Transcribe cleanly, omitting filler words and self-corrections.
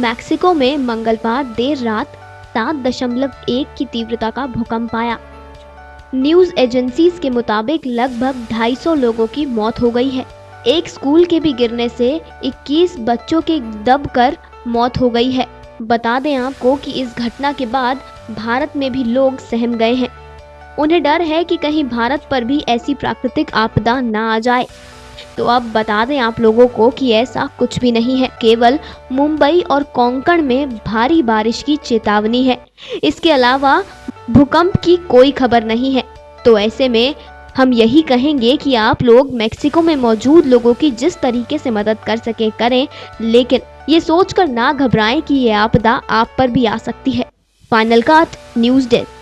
Mexico में मंगलवार देर रात 7.1 की तीव्रता का भूकंप आया। न्यूज एजेंसीज के मुताबिक लगभग 250 लोगों की मौत हो गई है। एक स्कूल के भी गिरने से 21 बच्चों के दबकर मौत हो गई है। बता दें आपको कि इस घटना के बाद भारत में भी लोग सहम गए हैं। उन्हें डर है कि कहीं भारत पर भी ऐसी प्राकृतिक आपदा ना आ जाए। तो अब बता दें आप लोगों को कि ऐसा कुछ भी नहीं है, केवल मुंबई और कोंकण में भारी बारिश की चेतावनी है। इसके अलावा भूकंप की कोई खबर नहीं है। तो ऐसे में हम यही कहेंगे कि आप लोग मैक्सिको में मौजूद लोगों की जिस तरीके से मदद कर सके करें, लेकिन ये सोचकर ना घबराएं कि ये आपदा आप पर भी आ सकती है। Final cut news desk.